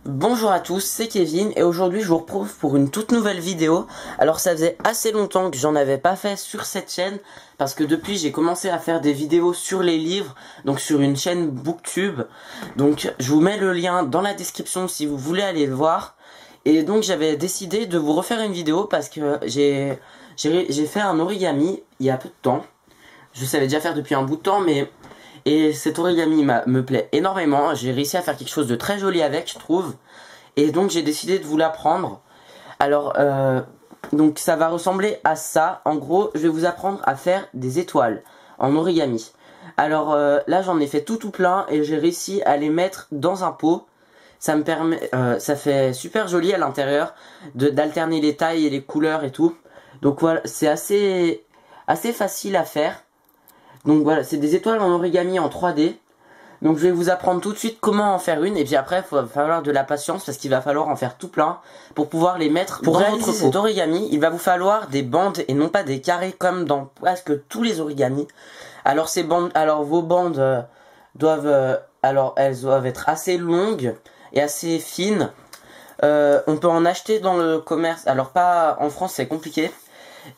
Bonjour à tous, c'est Kevin et aujourd'hui je vous retrouve pour une toute nouvelle vidéo. Alors ça faisait assez longtemps que j'en avais pas fait sur cette chaîne parce que depuis j'ai commencé à faire des vidéos sur les livres, donc sur une chaîne Booktube. Donc je vous mets le lien dans la description si vous voulez aller le voir. Et donc j'avais décidé de vous refaire une vidéo parce que j'ai fait un origami il y a peu de temps. Je savais déjà faire depuis un bout de temps et cet origami me plaît énormément. J'ai réussi à faire quelque chose de très joli avec, je trouve. Et donc j'ai décidé de vous l'apprendre. Alors, donc ça va ressembler à ça. En gros, je vais vous apprendre à faire des étoiles en origami. Alors là, j'en ai fait tout plein et j'ai réussi à les mettre dans un pot. Ça me permet, ça fait super joli à l'intérieur d'alterner les tailles et les couleurs et tout. Donc voilà, c'est assez facile à faire. Donc voilà, c'est des étoiles en origami en 3D. Donc je vais vous apprendre tout de suite comment en faire une. Et puis après, il va falloir de la patience parce qu'il va falloir en faire tout plein pour pouvoir les mettre dans votre pot. Pour réaliser cet origami, il va vous falloir des bandes et non pas des carrés comme dans presque tous les origamis. Alors ces bandes, alors vos bandes elles doivent être assez longues et assez fines. On peut en acheter dans le commerce. Alors pas en France, c'est compliqué.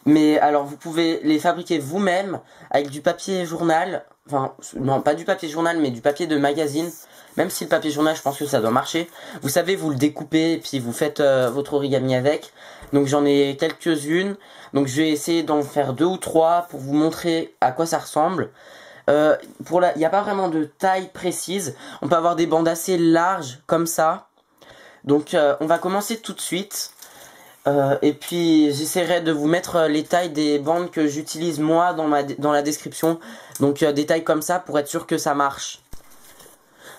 Mais alors vous pouvez les fabriquer vous-même avec du papier journal. Enfin non, pas du papier journal mais du papier de magazine. Même si le papier journal, je pense que ça doit marcher. Vous savez, vous le découpez et puis vous faites votre origami avec. Donc j'en ai quelques-unes. Donc je vais essayer d'en faire 2 ou 3 pour vous montrer à quoi ça ressemble. Il n'y a pas vraiment de taille précise. On peut avoir des bandes assez larges comme ça. Donc on va commencer tout de suite. Et puis j'essaierai de vous mettre les tailles des bandes que j'utilise moi dans la description. Donc des tailles comme ça pour être sûr que ça marche.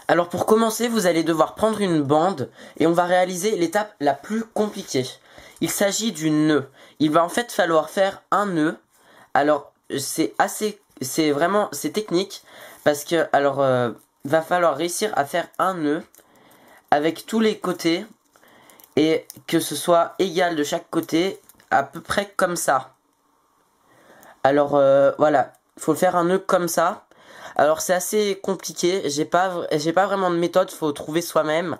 Alors pour commencer, vous allez devoir prendre une bande et on va réaliser l'étape la plus compliquée. Il s'agit du nœud. Il va en fait falloir faire un nœud. Alors c'est technique parce que va falloir réussir à faire un nœud avec tous les côtés. Et que ce soit égal de chaque côté, à peu près comme ça. Alors voilà, il faut faire un nœud comme ça. Alors c'est assez compliqué, j'ai pas vraiment de méthode, faut trouver soi-même.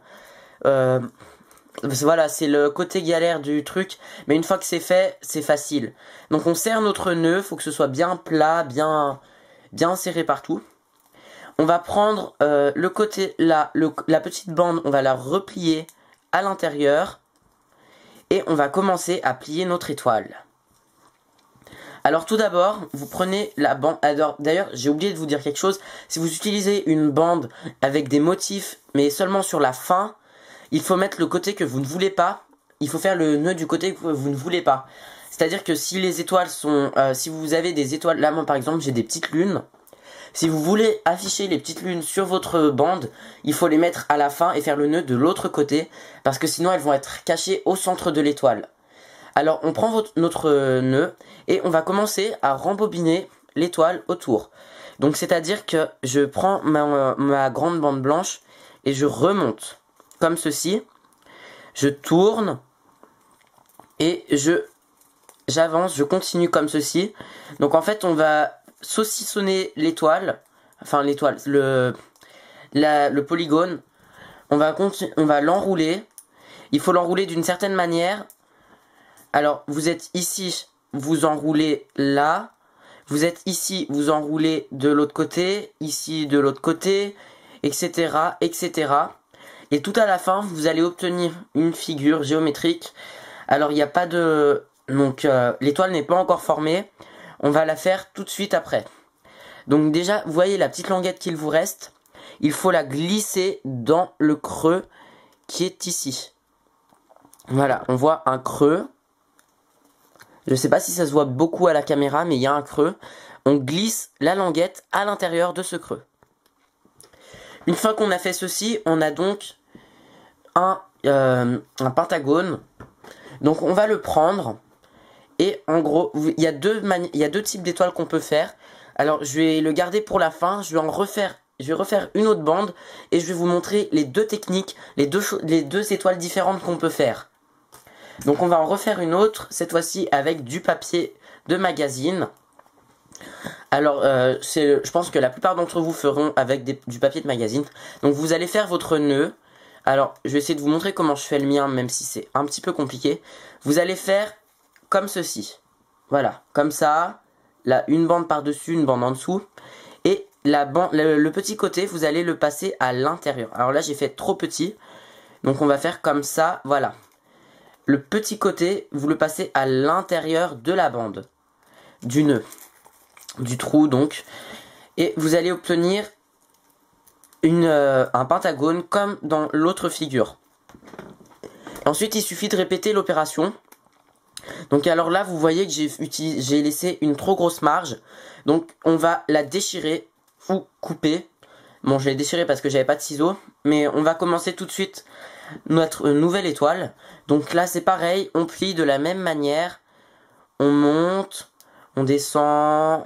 Voilà, c'est le côté galère du truc, mais une fois que c'est fait, c'est facile. Donc on serre notre nœud, faut que ce soit bien plat, bien serré partout. On va prendre le côté là, la petite bande, on va la replier à l'intérieur et on va commencer à plier notre étoile. Alors tout d'abord, vous prenez la bande. D'ailleurs, j'ai oublié de vous dire quelque chose. Si vous utilisez une bande avec des motifs, mais seulement sur la fin, il faut mettre le côté que vous ne voulez pas. Il faut faire le nœud du côté que vous ne voulez pas. C'est-à-dire que si les étoiles sont... si vous avez des étoiles... Là, moi par exemple, j'ai des petites lunes. Si vous voulez afficher les petites lunes sur votre bande, il faut les mettre à la fin et faire le nœud de l'autre côté, parce que sinon elles vont être cachées au centre de l'étoile. Alors on prend notre nœud et on va commencer à rembobiner l'étoile autour. Donc c'est-à-dire que je prends ma grande bande blanche et je remonte, comme ceci. Je tourne et j'avance, je continue comme ceci. Donc en fait on va saucissonner l'étoile, enfin l'étoile, le polygone. On va l'enrouler. Il faut l'enrouler d'une certaine manière. Alors vous êtes ici, vous enroulez là. Vous êtes ici, vous enroulez de l'autre côté, ici de l'autre côté, etc., etc. Et tout à la fin, vous allez obtenir une figure géométrique. Alors il n'y a pas de... Donc l'étoile n'est pas encore formée. On va la faire tout de suite après. Donc déjà, vous voyez la petite languette qu'il vous reste. Il faut la glisser dans le creux qui est ici. Voilà, on voit un creux. Je ne sais pas si ça se voit beaucoup à la caméra, mais il y a un creux. On glisse la languette à l'intérieur de ce creux. Une fois qu'on a fait ceci, on a donc un pentagone. Donc on va le prendre. Et en gros, il y a deux types d'étoiles qu'on peut faire. Alors je vais le garder pour la fin. Je vais refaire une autre bande. Et je vais vous montrer les deux techniques, les deux étoiles différentes qu'on peut faire. Donc on va en refaire une autre, cette fois-ci avec du papier de magazine. Alors, je pense que la plupart d'entre vous feront avec du papier de magazine. Donc, vous allez faire votre nœud. Alors, je vais essayer de vous montrer comment je fais le mien, même si c'est un petit peu compliqué. Vous allez faire comme ceci. Voilà, comme ça. Là, une bande par-dessus, une bande en dessous. Et le petit côté, vous allez le passer à l'intérieur. Alors là, j'ai fait trop petit. Donc, on va faire comme ça. Voilà. Le petit côté, vous le passez à l'intérieur de la bande. Du nœud. Du trou, donc. Et vous allez obtenir un pentagone comme dans l'autre figure. Ensuite, il suffit de répéter l'opération. Donc alors là, vous voyez que j'ai laissé une trop grosse marge. Donc on va la déchirer ou couper. Bon, je l'ai déchiré parce que j'avais pas de ciseaux. Mais on va commencer tout de suite notre nouvelle étoile. Donc là, c'est pareil. On plie de la même manière. On monte, on descend,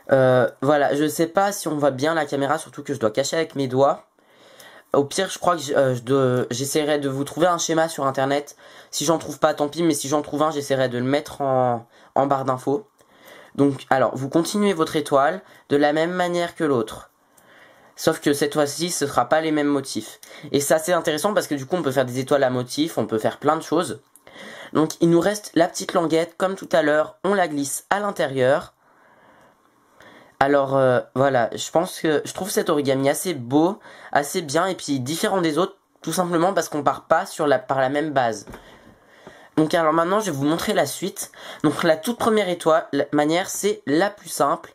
voilà, je sais pas si on voit bien la caméra, surtout que je dois cacher avec mes doigts. Au pire, je crois que j'essaierai de vous trouver un schéma sur internet. Si j'en trouve pas, tant pis, mais si j'en trouve un, j'essaierai de le mettre en barre d'infos. Donc, alors, vous continuez votre étoile de la même manière que l'autre. Sauf que cette fois-ci, ce sera pas les mêmes motifs. Et ça, c'est intéressant parce que du coup, on peut faire des étoiles à motifs, on peut faire plein de choses. Donc, il nous reste la petite languette, comme tout à l'heure, on la glisse à l'intérieur. Alors voilà, je trouve cet origami assez beau, assez bien et puis différent des autres, tout simplement parce qu'on part pas par la même base. Donc alors maintenant, je vais vous montrer la suite. Donc la toute première manière, c'est la plus simple.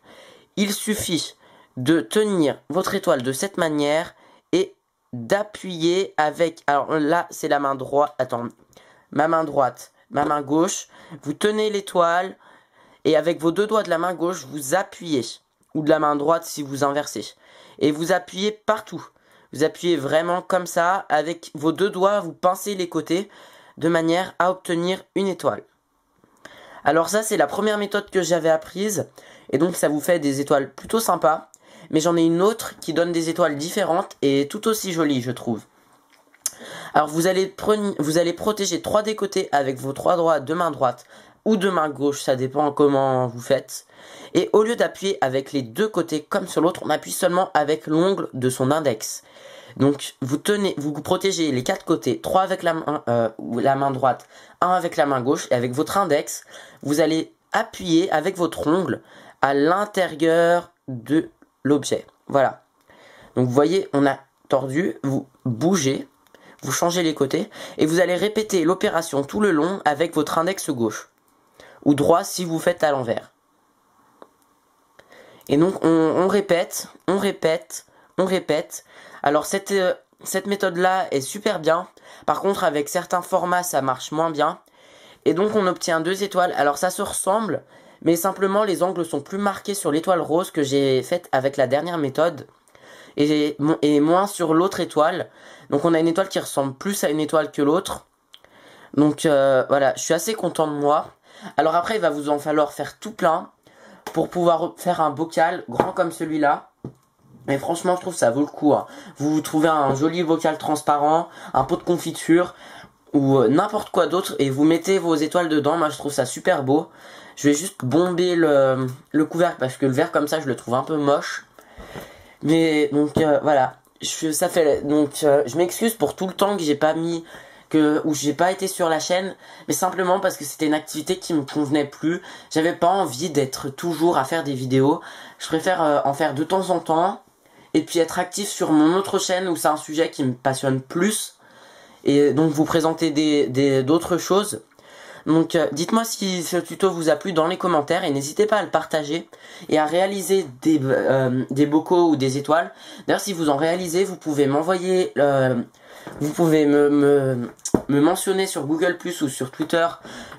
Il suffit de tenir votre étoile de cette manière et d'appuyer avec... Alors là, c'est la main droite. Attends, ma main droite, ma main gauche. Vous tenez l'étoile et avec vos deux doigts de la main gauche, vous appuyez. Ou de la main droite si vous inversez. Et vous appuyez partout. Vous appuyez vraiment comme ça. Avec vos deux doigts, vous pincez les côtés de manière à obtenir une étoile. Alors ça, c'est la première méthode que j'avais apprise. Et donc, ça vous fait des étoiles plutôt sympas. Mais j'en ai une autre qui donne des étoiles différentes et tout aussi jolies, je trouve. Alors, vous allez protéger 3 des côtés avec vos 3 doigts de main droite ou de main gauche, ça dépend comment vous faites. Et au lieu d'appuyer avec les deux côtés comme sur l'autre, on appuie seulement avec l'ongle de son index. Donc vous protégez les 4 côtés, 3 avec la main droite, 1 avec la main gauche, et avec votre index, vous allez appuyer avec votre ongle à l'intérieur de l'objet. Voilà. Donc vous voyez, on a tordu, vous bougez, vous changez les côtés, et vous allez répéter l'opération tout le long avec votre index gauche. Ou droit si vous faites à l'envers. Et donc on répète, on répète, on répète. Alors cette méthode là est super bien. Par contre avec certains formats ça marche moins bien. Et donc on obtient 2 étoiles. Alors ça se ressemble, mais simplement les angles sont plus marqués sur l'étoile rose que j'ai faite avec la dernière méthode. Et moins sur l'autre étoile. Donc on a une étoile qui ressemble plus à une étoile que l'autre. Donc voilà, je suis assez content de moi. Alors après, il va vous en falloir faire tout plein pour pouvoir faire un bocal grand comme celui-là. Et franchement, je trouve que ça vaut le coup. Hein. Vous trouvez un joli bocal transparent, un pot de confiture ou n'importe quoi d'autre et vous mettez vos étoiles dedans. Moi, je trouve ça super beau. Je vais juste bomber le couvercle parce que le verre comme ça, je le trouve un peu moche. Mais donc voilà, je m'excuse pour tout le temps que j'ai pas mis... où j'ai pas été sur la chaîne, mais simplement parce que c'était une activité qui me convenait plus. J'avais pas envie d'être toujours à faire des vidéos. Je préfère en faire de temps en temps et puis être actif sur mon autre chaîne où c'est un sujet qui me passionne plus et donc vous présenter d'autres choses. Donc dites-moi si ce tuto vous a plu dans les commentaires et n'hésitez pas à le partager et à réaliser des bocaux ou des étoiles. D'ailleurs si vous en réalisez, vous pouvez m'envoyer... vous pouvez me mentionner sur Google Plus ou sur Twitter.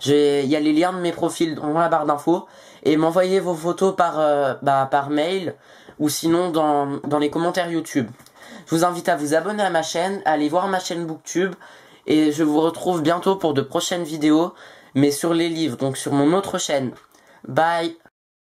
Il y a les liens de mes profils dans la barre d'infos. Et m'envoyer vos photos par mail ou sinon dans les commentaires YouTube. Je vous invite à vous abonner à ma chaîne, à aller voir ma chaîne Booktube. Et je vous retrouve bientôt pour de prochaines vidéos, mais sur les livres, donc sur mon autre chaîne. Bye!